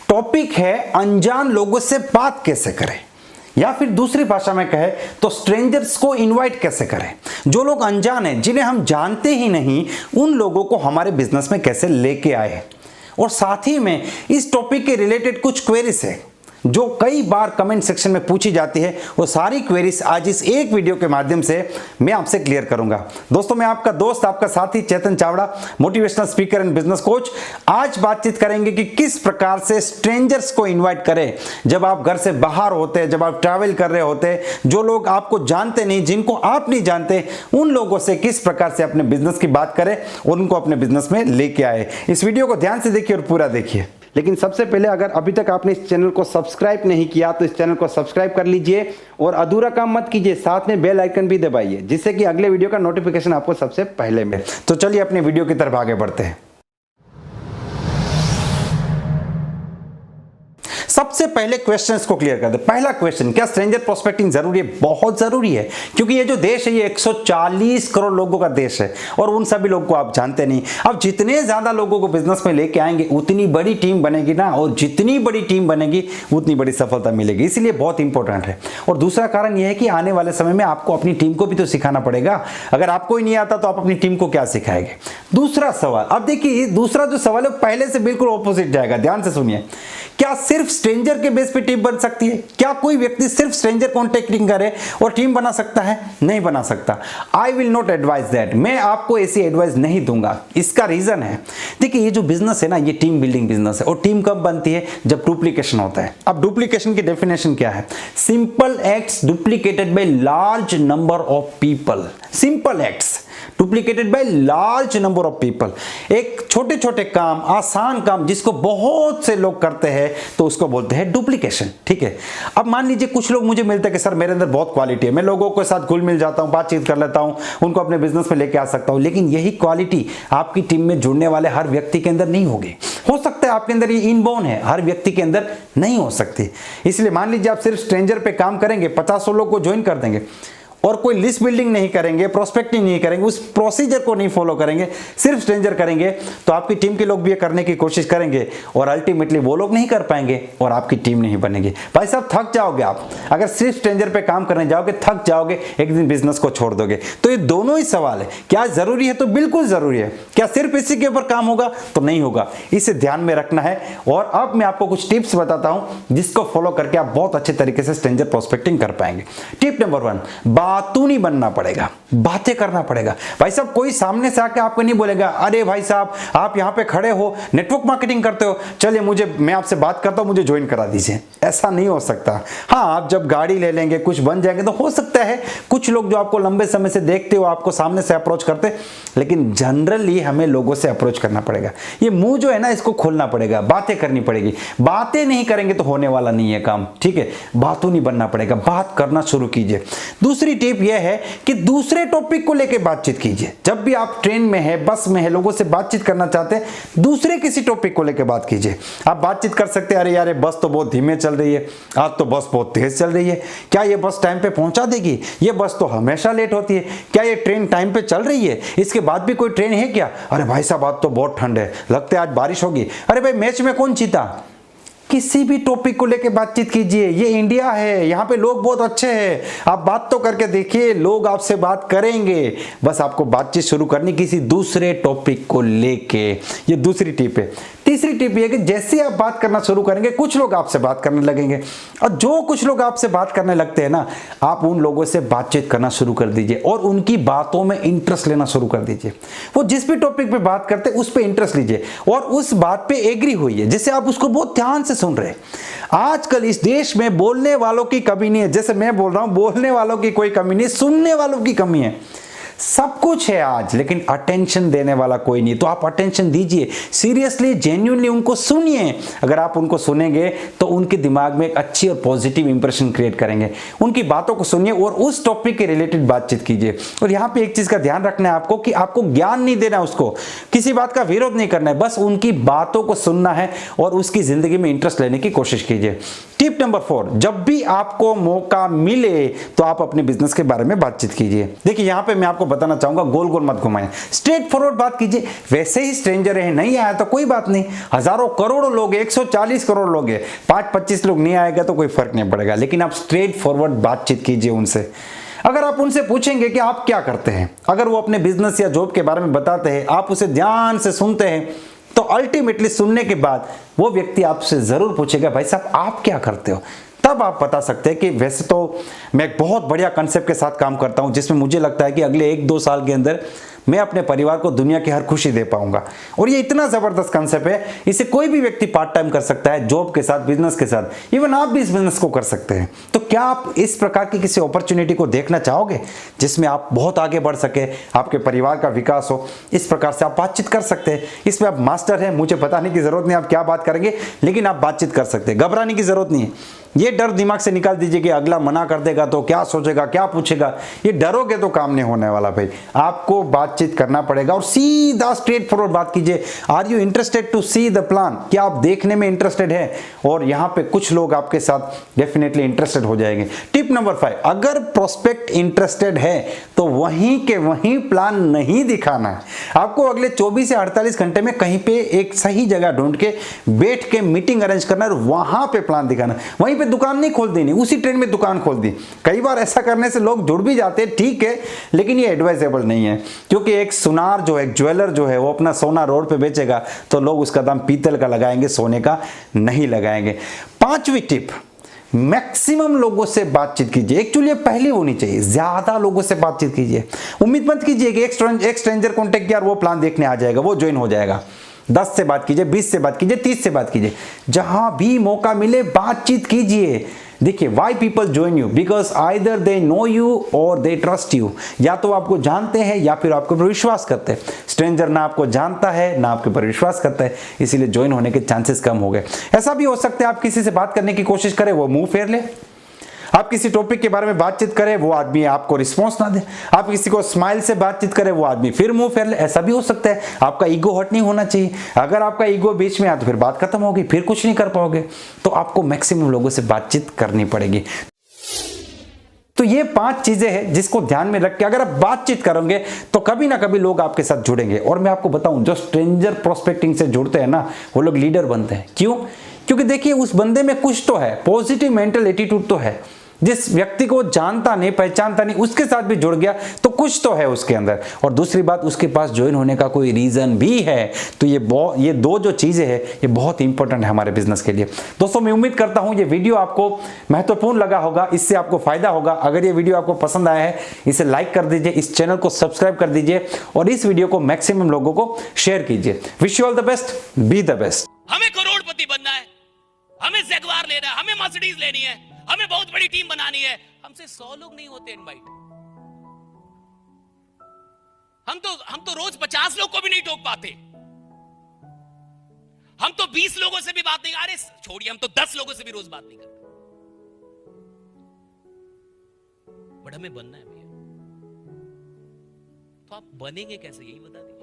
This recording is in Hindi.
टॉपिक है अनजान लोगों से बात कैसे करें, या फिर दूसरी भाषा में कहे तो स्ट्रेंजर्स को इनवाइट कैसे करें। जो लोग अनजान हैं, जिन्हें हम जानते ही नहीं, उन लोगों को हमारे बिजनेस में कैसे लेके आए। और साथ ही में इस टॉपिक के रिलेटेड कुछ क्वेरीज है जो कई बार कमेंट सेक्शन में पूछी जाती है। वो सारी क्वेरीज आज इस एक वीडियो के माध्यम से मैं आपसे क्लियर करूंगा। दोस्तों, मैं आपका दोस्त, आपका साथी Chetan Chavda, motivational speaker and business coach. आज बातचीत करेंगे कि किस प्रकार से स्ट्रेंजर्स को इनवाइट करें जब आप घर से बाहर होते हैं, जब आप ट्रैवल कर रहे होते हैं। जो लोग आपको जानते नहीं, जिनको आप नहीं जानते, उन लोगों से किस प्रकार से अपने बिजनेस की बात करें और उनको अपने बिजनेस में लेके आए। इस वीडियो को ध्यान से देखिए और पूरा देखिए। लेकिन सबसे पहले, अगर अभी तक आपने इस चैनल को सब्सक्राइब नहीं किया तो इस चैनल को सब्सक्राइब कर लीजिए और अधूरा काम मत कीजिए, साथ में बेल आइकन भी दबाइए जिससे कि अगले वीडियो का नोटिफिकेशन आपको सबसे पहले मिले। तो चलिए अपने वीडियो की तरफ आगे बढ़ते हैं। सबसे पहले क्वेश्चंस को क्लियर कर दे। पहला क्वेश्चन, क्या स्ट्रेंजर प्रोस्पेक्टिंग जरूरी है? बहुत जरूरी है, क्योंकि ये जो देश है ये 140 करोड़ लोगों का देश है और उन सभी लोगों को आप जानते नहीं। अब जितने ज्यादा लोगों को बिजनेस में लेके आएंगे उतनी बड़ी टीम बनेगी ना, और जितनी बड़ी टीम बनेगी उतनी बड़ी सफलता मिलेगी। इसलिए बहुत इंपॉर्टेंट है। और दूसरा कारण यह है कि आने वाले समय में आपको अपनी टीम को भी तो सिखाना पड़ेगा। अगर आपको ही नहीं आता तो आप अपनी टीम को क्या सिखाएंगे? दूसरा सवाल, अब देखिए दूसरा जो सवाल है पहले से बिल्कुल ऑपोजिट जाएगा। ध्यान से सुनिए। क्या सिर्फ स्ट्रेंजर के बेस पे टीम बन सकती है? क्या कोई व्यक्ति सिर्फ स्ट्रेंजर कॉन्टेक्टिंग करे और टीम बना सकता है? नहीं बना सकता। I will not advise that. मैं आपको ऐसी एडवाइस नहीं दूंगा। इसका रीजन है, देखिए ये जो बिजनेस है ना, ये टीम बिल्डिंग बिजनेस है। और टीम कब बनती है? जब डुप्लीकेशन होता है। अब डुप्लीकेशन की डेफिनेशन क्या है? Simple acts duplicated by large number of people. Simple acts duplicated by large number of people. एक छोटे छोटे काम, आसान काम जिसको बहुत से लोग करते हैं तो उसको बोलते हैं डुप्लीकेशन। ठीक है। अब मान लीजिए कुछ लोग मुझे मिलते हैं कि सर मेरे अंदर बहुत क्वालिटी है, मैं लोगों के साथ घुल मिल जाता हूं, बातचीत कर लेता हूं, उनको अपने बिजनेस में लेके आ सकता हूं। लेकिन यही क्वालिटी आपकी टीम में जुड़ने वाले हर व्यक्ति के अंदर नहीं होगी। हो सकता है आपके अंदर ये इनबोर्न है, हर व्यक्ति के अंदर नहीं हो सकती। इसलिए मान लीजिए आप सिर्फ स्ट्रेंजर पे काम करेंगे, 50 लोग को ज्वाइन कर देंगे और कोई लिस्ट बिल्डिंग नहीं करेंगे, प्रोस्पेक्टिंग नहीं करेंगे, उस प्रोसीजर को नहीं फॉलो करेंगे, सिर्फ स्ट्रेंजर करेंगे, तो आपकी टीम के लोग भी ये करने की कोशिश करेंगे और अल्टीमेटली वो लोग नहीं कर पाएंगे और आपकी टीम नहीं बनेगी। भाई साहब, थक जाओगे आप। अगर सिर्फ स्ट्रेंजर पे काम करने जाओगे थक जाओगे, एक दिन बिजनेस को छोड़ दोगे। तो ये दोनों ही सवाल है। क्या जरूरी है? तो बिल्कुल जरूरी है। क्या सिर्फ इसी के ऊपर काम होगा? तो नहीं होगा। इसे ध्यान में रखना है। और अब मैं आपको कुछ टिप्स बताता हूं जिसको फॉलो करके आप बहुत अच्छे तरीके से स्ट्रेंजर प्रोस्पेक्टिंग कर पाएंगे। टिप नंबर 1, बातूनी बनना पड़ेगा, बातें करना पड़ेगा। भाई साहब, कोई सामने से आके आपको नहीं बोलेगा अरे भाई साहब आप यहां पे खड़े हो, नेटवर्क मार्केटिंग करते हो, चलिए मैं आपसे बात करता हूं, मुझे ज्वाइन करा दीजिए। ऐसा नहीं हो सकता। हाँ, आप जब गाड़ी ले लेंगे, कुछ बन जाएंगे तो हो सकता है कुछ लोग जो आपको लंबे समय से देखते हो आपको सामने से अप्रोच करते, लेकिन जनरली हमें लोगों से अप्रोच करना पड़ेगा। ये मुंह जो है ना, इसको खोलना पड़ेगा, बातें करनी पड़ेगी। बातें नहीं करेंगे तो होने वाला नहीं है काम। ठीक है, बातूनी बनना पड़ेगा, बात करना शुरू कीजिए। दूसरी टिप यह है कि दूसरे टॉपिक को लेकर बातचीत कीजिए। जब भी आप ट्रेन में है, बस में है, लोगों से बातचीत करना चाहते हैं, दूसरे किसी टॉपिक को लेकर बात कीजिए। आप बातचीत कर सकते हैं, अरे यार बस तो बहुत धीमे चल रही है, आज तो बस बहुत तेज चल रही है, क्या ये बस टाइम पे पहुंचा देगी? ये बस तो हमेशा लेट होती है। क्या ये ट्रेन टाइम पे चल रही है? इसके बाद भी कोई ट्रेन है क्या? अरे भाई साहब आज तो बहुत ठंड है, लगता है आज बारिश होगी। अरे भाई मैच में कौन जीता? किसी भी टॉपिक को लेके बातचीत कीजिए। ये इंडिया है, यहाँ पे लोग बहुत अच्छे हैं। आप बात तो करके देखिए, लोग आपसे बात करेंगे। बस आपको बातचीत शुरू करनी किसी दूसरे टॉपिक को लेके। ये दूसरी टिप है। तीसरी टिप ये कि जैसे आप बात करना शुरू करेंगे कुछ लोग आपसे बात करने लगेंगे, और जो कुछ लोग आपसे बात करने लगते हैं ना, आप उन लोगों से बातचीत करना शुरू कर दीजिए और उनकी बातों में इंटरेस्ट लेना शुरू कर दीजिए। वो जिस भी टॉपिक पे बात करते हैं उस पे इंटरेस्ट लीजिए और उस बात पे एग्री होइए, जिससे आप उसको बहुत ध्यान से सुन रहे हैं। आजकल इस देश में बोलने वालों की कमी नहीं है। जैसे मैं बोल रहा हूं, बोलने वालों की कोई कमी नहीं, सुनने वालों की कमी है। सब कुछ है आज, लेकिन अटेंशन देने वाला कोई नहीं। तो आप अटेंशन दीजिए, सीरियसली जेन्युइनली उनको सुनिए। अगर आप उनको सुनेंगे तो उनके दिमाग में एक अच्छी और पॉजिटिव इंप्रेशन क्रिएट करेंगे। उनकी बातों को सुनिए और उस टॉपिक के रिलेटेड बातचीत कीजिए। और यहाँ पे एक चीज का ध्यान रखना है आपको कि आपको ज्ञान नहीं देना, उसको किसी बात का विरोध नहीं करना है, बस उनकी बातों को सुनना है और उसकी जिंदगी में इंटरेस्ट लेने की कोशिश कीजिए। टिप नंबर 4, जब भी आपको मौका मिले तो आप अपने बिजनेस के बारे में बातचीत कीजिए। देखिए यहाँ पे मैं आपको मैं बताना चाहूंगा, गोल गोल मत घुमाएं, स्ट्रेट फॉरवर्ड बात कीजिए। वैसे ही स्ट्रेंजर है, नहीं आया तो कोई बात नहीं, हजारों करोड़ों लोग, 140 करोड़ लोग हैं, 5-25 लोग नहीं आएगा तो कोई फर्क नहीं पड़ेगा, लेकिन आप स्ट्रेट फॉरवर्ड बातचीत कीजिए उनसे। अगर आप उनसे पूछेंगे कि आप क्या करते हैं, अगर वो अपने बिजनेस या जॉब के बारे में बताते हैं, आप उसे ध्यान से सुनते हैं, तो अल्टीमेटली सुनने के बाद वो व्यक्ति आपसे जरूर पूछेगा, भाई साहब आप क्या करते हो। तब आप बता सकते हैं कि वैसे तो मैं एक बहुत बढ़िया कंसेप्ट के साथ काम करता हूं, जिसमें मुझे लगता है कि अगले 1-2 साल के अंदर मैं अपने परिवार को दुनिया की हर खुशी दे पाऊंगा। और ये इतना जबरदस्त कंसेप्ट है, इसे कोई भी व्यक्ति पार्ट टाइम कर सकता है, जॉब के साथ, बिजनेस के साथ, इवन आप भी इस बिजनेस को कर सकते हैं। तो क्या आप इस प्रकार की किसी अपॉर्चुनिटी को देखना चाहोगे जिसमें आप बहुत आगे बढ़ सके, आपके परिवार का विकास हो? इस प्रकार से आप बातचीत कर सकते हैं। इसमें आप मास्टर हैं, मुझे बताने की जरूरत नहीं आप क्या बात करेंगे, लेकिन आप बातचीत कर सकते हैं, घबराने की जरूरत नहीं है। ये डर दिमाग से निकाल दीजिए कि अगला मना कर देगा तो क्या सोचेगा, क्या पूछेगा। ये डरोगे तो काम नहीं होने वाला भाई। आपको बातचीत करना पड़ेगा और सीधा स्ट्रेट फॉरवर्ड बात कीजिए। Are you interested to see the plan? क्या आप देखने में इंटरेस्टेड है? और यहां पे कुछ लोग आपके साथ डेफिनेटली इंटरेस्टेड हो जाएंगे। टिप नंबर 5, अगर प्रोस्पेक्ट इंटरेस्टेड है तो वहीं के वहीं प्लान नहीं दिखाना है। आपको अगले 24 से 48 घंटे में कहीं पे एक सही जगह ढूंढ के बैठ के मीटिंग अरेंज करना है और वहां पे प्लान दिखाना। वहीं पे दुकान नहीं खोल देनी, उसी ट्रेन में दुकान खोल दी। कई बार ऐसा करने से लोग जुड़ भी जाते हैं, ठीक है, लेकिन ये एडवाइजेबल नहीं है, क्योंकि एक सुनार जो है, ज्वेलर जो है, वो अपना सोना रोड पे बेचेगा तो लोग उसका दाम पीतल का लगाएंगे, सोने का नहीं लगाएंगे। 5वीं टिप, मैक्सिमम लोगों से बातचीत कीजिए। एक्चुअली पहली होनी चाहिए, ज्यादा लोगों से बातचीत कीजिए। उम्मीद मत कीजिए कि एक स्ट्रेंजर कॉन्टेक्ट किया और वो प्लान देखने आ जाएगा, वो ज्वाइन हो जाएगा। 10 से बात कीजिए, 20 से बात कीजिए, 30 से बात कीजिए, जहां भी मौका मिले बातचीत कीजिए। देखिए, why people join you? Because either they know you और दे ट्रस्ट यू। या तो आपको जानते हैं या फिर आपके ऊपर विश्वास करते हैं। स्ट्रेंजर ना आपको जानता है ना आपके ऊपर विश्वास करता है, इसीलिए ज्वाइन होने के चांसेस कम हो गए। ऐसा भी हो सकता है आप किसी से बात करने की कोशिश करें, वो मुंह फेर ले। आप किसी टॉपिक के बारे में बातचीत करें, वो आदमी आपको रिस्पॉन्स ना दे। आप किसी को स्माइल से बातचीत करें, वो आदमी फिर मुंह फेर ले। ऐसा भी हो सकता है। आपका ईगो हर्ट नहीं होना चाहिए। अगर आपका ईगो बीच में आया तो फिर बात खत्म होगी, फिर कुछ नहीं कर पाओगे। तो आपको मैक्सिमम लोगों से बातचीत करनी पड़ेगी। तो ये 5 चीजें हैं जिसको ध्यान में रख के अगर आप बातचीत करोगे तो कभी ना कभी लोग आपके साथ जुड़ेंगे। और मैं आपको बताऊं, जो स्ट्रेंजर प्रोस्पेक्टिंग से जुड़ते हैं ना, वो लोग लीडर बनते हैं। क्यों? क्योंकि देखिए, उस बंदे में कुछ तो है, पॉजिटिव मेंटल एटीट्यूड तो है। जिस व्यक्ति को जानता नहीं, पहचानता नहीं, उसके साथ भी जुड़ गया तो कुछ तो है उसके अंदर। और दूसरी बात, उसके पास ज्वाइन होने का कोई रीजन भी है। तो ये 2 जो चीजें हैं, ये बहुत इंपॉर्टेंट है हमारे बिजनेस के लिए। दोस्तों, मैं उम्मीद करता हूं ये वीडियो आपको महत्वपूर्ण लगा होगा, इससे आपको फायदा होगा। अगर ये वीडियो आपको पसंद आया है, इसे लाइक कर दीजिए, इस चैनल को सब्सक्राइब कर दीजिए और इस वीडियो को मैक्सिमम लोगों को शेयर कीजिए। Wish you all the best, be the best. हमें करोड़पति बनना है, हमें जैगवार लेना है, हमें मर्सिडीज लेनी है, हमें बहुत बड़ी टीम बनानी है। हमसे 100 लोग नहीं होते इनवाइट। हम तो रोज 50 लोग को भी नहीं टोक पाते। हम तो 20 लोगों से भी बात नहीं, अरे छोड़िए, हम तो 10 लोगों से भी रोज बात नहीं करते। बट हमें बनना है भैया। तो आप बनेंगे कैसे, यही बता दीजिए।